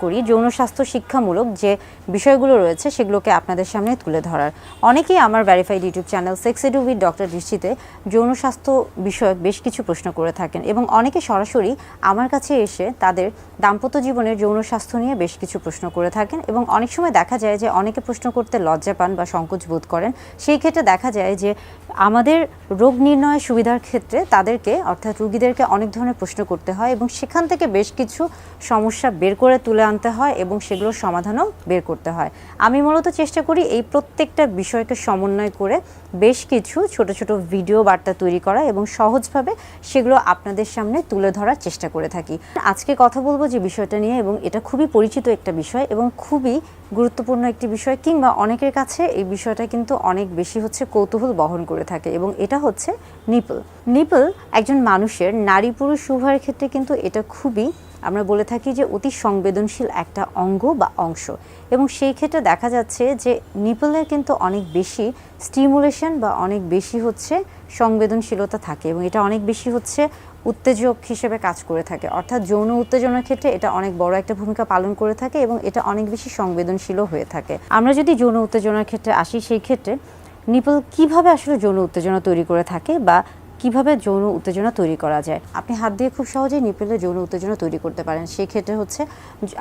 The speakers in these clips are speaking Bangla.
করি যৌন স্বাস্থ্য শিক্ষামূলক যে বিষয়গুলো রয়েছে সেগুলোকে আপনাদের সামনে তুলে ধরার। অনেকেই আমার verified YouTube channel sex edu with doctor দৃষ্টিতে যৌন স্বাস্থ্য বিষয়ক বেশ কিছু প্রশ্ন করে থাকেন এবং অনেকে সরাসরি আমার কাছে এসে তাদের দাম্পত্য জীবনের যৌন স্বাস্থ্য নিয়ে বেশ কিছু প্রশ্ন করে থাকেন এবং অনেক সময় দেখা যায় যে অনেকে প্রশ্ন করতে লজ্জা পান বা সংকোচ বোধ করেন। সেই ক্ষেত্রে দেখা যায় যে আমাদের রোগ নির্ণয়ের সুবিধার ক্ষেত্রে তাদেরকে অর্থাৎ রোগীদেরকে অনেক ধরনের প্রশ্ন করতে হয় এবং সেখান থেকে বেশ কিছু সমস্যা বের করে তুলে আনতে হয় এবং সেগুলোর সমাধানও বের করতে হয়। আমি মূলত চেষ্টা করি এই প্রত্যেকটা বিষয়কে সমন্বয় করে বেশ কিছু ছোট ছোট ভিডিও বার্তা তৈরি করা এবং সহজভাবে সেগুলো আপনাদের সামনে তুলে ধরার চেষ্টা করে থাকি। আজকে কথা বলবো যে বিষয়টা নিয়ে এবং এটা খুবই পরিচিত একটা বিষয় এবং খুবই গুরুত্বপূর্ণ একটি বিষয়, কিংবা অনেকের কাছে এই বিষয়টা কিন্তু অনেক বেশি হচ্ছে কৌতূহল বহন করে থাকে এবং এটা হচ্ছে নিপল। নিপল একজন মানুষের নারী পুরুষ উভয়ের ক্ষেত্রে কিন্তু এটা খুবই, আমরা বলে থাকি যে অতি সংবেদনশীল একটা অঙ্গ বা অংশ এবং সেই ক্ষেত্রে দেখা যাচ্ছে যে নিপলের কিন্তু অনেক বেশি স্টিমুলেশন বা অনেক বেশি হচ্ছে সংবেদনশীলতা থাকে এবং এটা অনেক বেশি হচ্ছে উত্তেজক হিসেবে কাজ করে থাকে, অর্থাৎ যৌন উত্তেজনার ক্ষেত্রে এটা অনেক বড় একটা ভূমিকা পালন করে থাকে এবং এটা অনেক বেশি সংবেদনশীলও হয়ে থাকে। আমরা যদি যৌন উত্তেজনার ক্ষেত্রে আসি, সেই ক্ষেত্রে নিপল কিভাবে আসলে যৌন উত্তেজনা তৈরি করে থাকে বা কিভাবে যৌন উত্তেজনা তৈরি করা যায়। আপনি হাত দিয়ে খুব সহজেই নিপলে যৌন উত্তেজনা তৈরি করতে পারেন। সেই ক্ষেত্রে হচ্ছে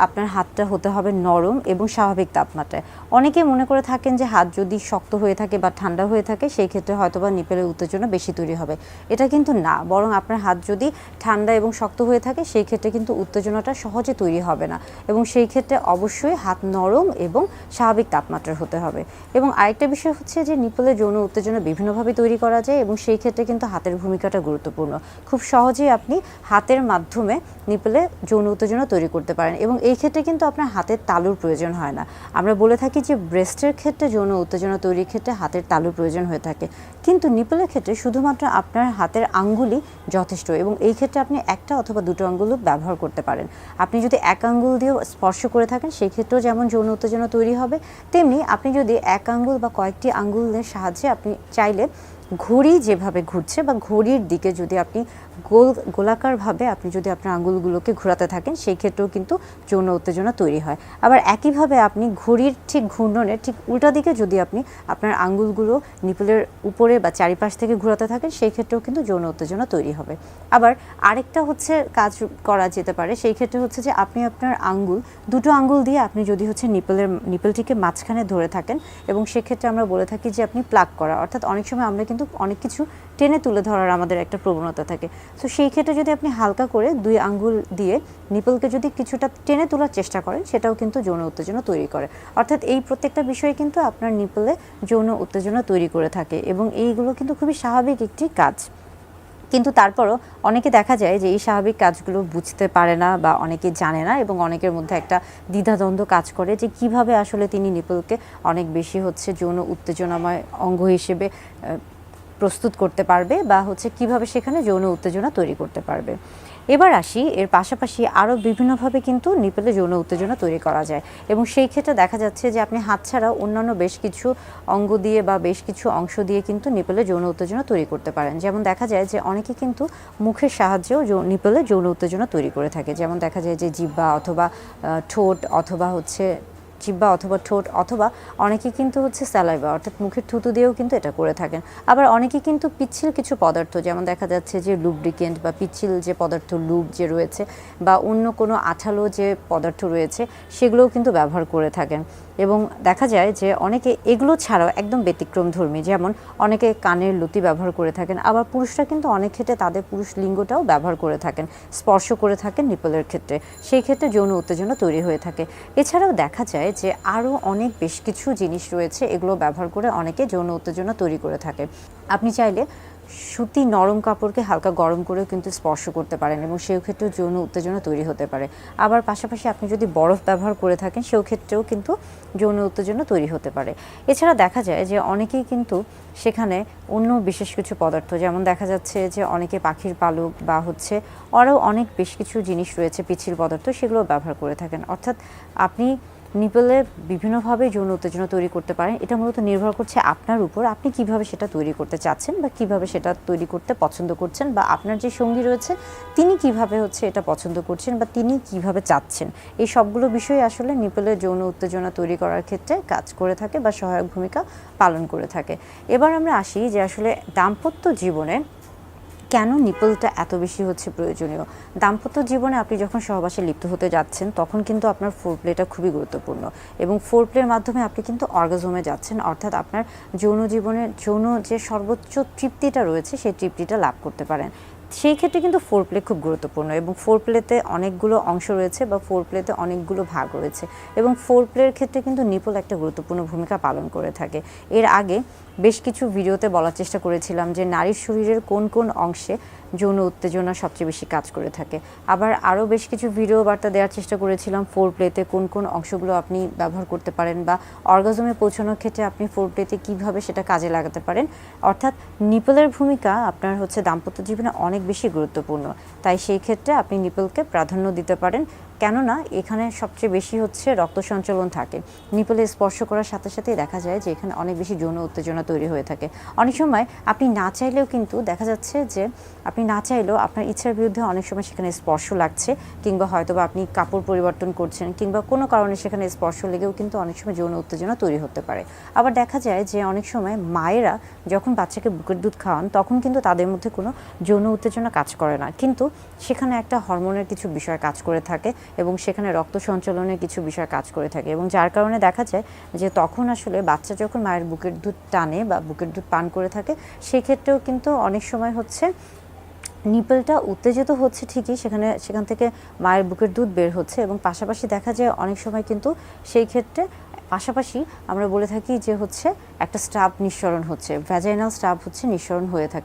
আপনার হাতটা হতে হবে নরম এবং স্বাভাবিক তাপমাত্রায়। অনেকে মনে করে থাকেন যে হাত যদি শক্ত হয়ে থাকে বা ঠান্ডা হয়ে থাকে সেই ক্ষেত্রে হয়তোবা নিপলের উত্তেজনা বেশি তৈরি হবে। এটা কিন্তু না, বরং আপনার হাত যদি ঠান্ডা এবং শক্ত হয়ে থাকে সেই ক্ষেত্রে কিন্তু উত্তেজনাটা সহজে তৈরি হবে না এবং সেই ক্ষেত্রে অবশ্যই হাত নরম এবং স্বাভাবিক তাপমাত্রার হতে হবে। এবং আরেকটা বিষয় হচ্ছে যে নিপলের যৌন উত্তেজনা বিভিন্নভাবে তৈরি করা যায় এবং সেই ক্ষেত্রে কিন্তু হাতের ভূমিকাটা গুরুত্বপূর্ণ। খুব সহজেই আপনি হাতের মাধ্যমে নিপলে যৌন উত্তেজনা তৈরি করতে পারেন এবং এই ক্ষেত্রে কিন্তু আপনার হাতের তালুর প্রয়োজন হয় না। আমরা বলে থাকি যে ব্রেস্টের ক্ষেত্রে যৌন উত্তেজনা তৈরির ক্ষেত্রে হাতের তালুর প্রয়োজন হয়ে থাকে, কিন্তু নিপলের ক্ষেত্রে শুধুমাত্র আপনার হাতের আঙ্গুলই যথেষ্ট এবং এই ক্ষেত্রে আপনি একটা অথবা দুটো আঙ্গুলও ব্যবহার করতে পারেন। আপনি যদি এক আঙ্গুল দিয়ে স্পর্শ করে থাকেন সেই ক্ষেত্রেও যেমন যৌন উত্তেজনা তৈরি হবে, তেমনি আপনি যদি এক আঙ্গুল বা কয়েকটি আঙ্গুলের সাহায্যে আপনি চাইলে ঘড়ি যেভাবে ঘুরছে বা ঘড়ির দিকে যদি আপনি গোলাকারভাবে আপনি যদি আপনার আঙ্গুলগুলোকে ঘোরাতে থাকেন সেই ক্ষেত্রেও কিন্তু যৌন উত্তেজনা তৈরি হয়। আবার একইভাবে আপনি ঘড়ির ঠিক ঘূর্ণনের ঠিক উল্টা দিকে যদি আপনি আপনার আঙ্গুলগুলো নিপলের উপরে বা চারিপাশ থেকে ঘোরাতে থাকেন সেই ক্ষেত্রেও কিন্তু যৌন উত্তেজনা তৈরি হবে। আবার আরেকটা হচ্ছে কাজ করা যেতে পারে, সেই ক্ষেত্রে হচ্ছে যে আপনি আপনার দুটো আঙ্গুল দিয়ে আপনি যদি হচ্ছে নিপলটিকে মাঝখানে ধরে থাকেন এবং সেক্ষেত্রে আমরা বলে থাকি যে আপনি প্লাগ করা, অর্থাৎ অনেক সময় আমরা কিন্তু অনেক কিছু টেনে তুলে ধরার আমাদের একটা প্রবণতা থাকে। তো সেই ক্ষেত্রে যদি আপনি হালকা করে দুই আঙ্গুল দিয়ে নিপলকে যদি কিছুটা টেনে তোলার চেষ্টা করেন সেটাও কিন্তু যৌন উত্তেজনা তৈরি করে। অর্থাৎ এই প্রত্যেকটা বিষয় কিন্তু আপনার নিপলে যৌন উত্তেজনা তৈরি করে থাকে এবং এইগুলো কিন্তু খুবই স্বাভাবিক একটি কাজ। কিন্তু তারপরও অনেকে দেখা যায় যে এই স্বাভাবিক কাজগুলো বুঝতে পারে না বা অনেকে জানে না এবং অনেকের মধ্যে একটা দ্বিধাদ্বন্দ্ব কাজ করে যে কিভাবে আসলে তিনি নিপলকে অনেক বেশি হচ্ছে যৌন উত্তেজনাময় অঙ্গ হিসেবে প্রস্তুত করতে পারবে বা হচ্ছে কিভাবে সেখানে যৌন উত্তেজনা তৈরি করতে পারবে। এবার আসি, এর পাশাপাশি আরও বিভিন্নভাবে কিন্তু নিপলে যৌন উত্তেজনা তৈরি করা যায় এবং সেই ক্ষেত্রে দেখা যাচ্ছে যে আপনি হাত ছাড়াও অন্যান্য বেশ কিছু অঙ্গ দিয়ে বা বেশ কিছু অংশ দিয়ে কিন্তু নিপলে যৌন উত্তেজনা তৈরি করতে পারেন। যেমন দেখা যায় যে অনেকে কিন্তু মুখের সাহায্যেও নিপলে যৌন উত্তেজনা তৈরি করে থাকে। যেমন দেখা যায় যে জিহ্বা অথবা ঠোঁট অথবা হচ্ছে জিহ্বা অথবা ঠোঁট অথবা অনেকে কিন্তু হচ্ছে স্যালাইভা অর্থাৎ মুখের থুতু দিয়েও কিন্তু এটা করে থাকেন। আবার অনেকে কিন্তু পিচ্ছিল কিছু পদার্থ, যেমন দেখা যাচ্ছে যে লুব্রিকেন্ট বা পিচ্ছিল যে পদার্থ লুব যে রয়েছে বা অন্য কোনো আঠালো যে পদার্থ রয়েছে সেগুলোও কিন্তু ব্যবহার করে থাকেন। এবং দেখা যায় যে অনেকে এগুলো ছাড়াও একদম ব্যতিক্রমধর্মী, যেমন অনেকে কানের লতি ব্যবহার করে থাকেন। আবার পুরুষরা কিন্তু অনেক ক্ষেত্রে তাদের পুরুষ লিঙ্গটাও ব্যবহার করে থাকেন, স্পর্শ করে থাকেন নিপলের ক্ষেত্রে, সেই ক্ষেত্রে যৌন উত্তেজনা তৈরি হয়ে থাকে। এছাড়াও দেখা যায় যে আরও অনেক বেশ কিছু জিনিস রয়েছে, এগুলো ব্যবহার করে অনেকে যৌন উত্তেজনা তৈরি করে থাকে। আপনি চাইলে সুতি নরম কাপড়কে হালকা গরম করেও কিন্তু স্পর্শ করতে পারেন এবং সেই ক্ষেত্রেও যৌন উত্তেজনা তৈরি হতে পারে। আবার পাশাপাশি আপনি যদি বরফ ব্যবহার করে থাকেন সেই ক্ষেত্রেও কিন্তু যৌন উত্তেজনা তৈরি হতে পারে। এছাড়া দেখা যায় যে অনেকেই কিন্তু সেখানে অন্য বিশেষ কিছু পদার্থ, যেমন দেখা যাচ্ছে যে অনেকে পাখির পালক বা হচ্ছে আরও অনেক বেশ কিছু জিনিস রয়েছে পিচ্ছিল পদার্থ, সেগুলো ব্যবহার করে থাকেন। অর্থাৎ আপনি নিপলে বিভিন্নভাবে যৌন উত্তেজনা তৈরি করতে পারেন। এটা মূলত নির্ভর করছে আপনার উপর, আপনি কিভাবে সেটা তৈরি করতে চাচ্ছেন বা কিভাবে সেটা তৈরি করতে পছন্দ করছেন, বা আপনার যে সঙ্গী রয়েছে তিনি কিভাবে এটা পছন্দ করছেন বা তিনি কিভাবে চাচ্ছেন। এই সবগুলো বিষয় আসলে নিপলের যৌন উত্তেজনা তৈরি করার ক্ষেত্রে কাজ করে থাকে বা সহায়ক ভূমিকা পালন করে থাকে। এবার আমরা আসি যে আসলে দাম্পত্য জীবনে কেন নিপলটা এত বেশি প্রয়োজনীয়। দাম্পত্য জীবনে আপনি যখন সহবাসে লিপ্ত হতে যাচ্ছেন তখন কিন্তু আপনার ফোরপ্লেটা খুবই গুরুত্বপূর্ণ, এবং ফোরপ্লের মাধ্যমে আপনি কিন্তু অর্গাজমে যাচ্ছেন, অর্থাৎ আপনার যৌন জীবনের যৌন যে সর্বোচ্চ তৃপ্তিটা রয়েছে সেই তৃপ্তিটা লাভ করতে পারেন। সেই ক্ষেত্রে কিন্তু ফোরপ্লে খুব গুরুত্বপূর্ণ, এবং ফোরপ্লেতে অনেকগুলো অংশ রয়েছে বা ফোরপ্লেতে অনেকগুলো ভাগ রয়েছে, এবং ফোরপ্লের ক্ষেত্রে কিন্তু নিপল একটা গুরুত্বপূর্ণ ভূমিকা পালন করে থাকে। এর আগে বেশ কিছু ভিডিওতে বলার চেষ্টা করেছিলাম যে নারীর শরীরের কোন কোন অংশে যৌন উত্তেজনা সবচেয়ে বেশি কাজ করে থাকে। আবার আরও বেশ কিছু ভিডিও বার্তা দেওয়ার চেষ্টা করেছিলাম ফোরপ্লেতে কোন কোন অংশগুলো আপনি ব্যবহার করতে পারেন, বা অর্গাজমে পৌঁছানোর ক্ষেত্রে আপনি ফোরপ্লেতে কীভাবে সেটা কাজে লাগাতে পারেন। অর্থাৎ নিপলের ভূমিকা আপনার দাম্পত্য জীবনে অনেক বেশি গুরুত্বপূর্ণ, তাই সেই ক্ষেত্রে আপনি নিপলকে প্রাধান্য দিতে পারেন। কেননা এখানে সবচেয়ে বেশি রক্ত সঞ্চালন থাকে। নিপলে স্পর্শ করার সাথে সাথেই দেখা যায় যে এখানে অনেক বেশি যৌন উত্তেজনা তৈরি হয়ে থাকে। অনেক সময় আপনি না চাইলেও কিন্তু দেখা যাচ্ছে যে আপনি না চাইলেও আপনার ইচ্ছার বিরুদ্ধে অনেক সময় সেখানে স্পর্শ লাগছে, কিংবা হয়তোবা আপনি কাপড় পরিবর্তন করছেন, কিংবা কোনো কারণে সেখানে স্পর্শ লেগেও কিন্তু অনেক সময় যৌন উত্তেজনা তৈরি হতে পারে। আবার দেখা যায় যে অনেক সময় মায়েরা যখন বাচ্চাকে বুকের দুধ খাওয়ান তখন কিন্তু তাদের মধ্যে কোনো যৌন উত্তেজনা কাজ করে না, কিন্তু সেখানে একটা হরমোনের কিছু বিষয় কাজ করে থাকে এবং সেখানে রক্ত সঞ্চালনের কিছু বিষয় কাজ করে থাকে, এবং যার কারণে দেখা যায় যে তখন আসলে বাচ্চা যখন মায়ের বুকের দুধ টানে বা বুকের দুধ পান করে থাকে সেই ক্ষেত্রেও কিন্তু অনেক সময় নিপলটা উত্তেজিত ঠিকই, সেখান থেকে মায়ের বুকের দুধ বের হচ্ছে, এবং পাশাপাশি দেখা যায় অনেক সময় কিন্তু সেই ক্ষেত্রে পাশাপাশি আমরা বলে থাকি যে একটা স্টাব নিঃসরণ ভ্যাজাইনাল স্টাব নিঃসরণ হয়ে থাকে।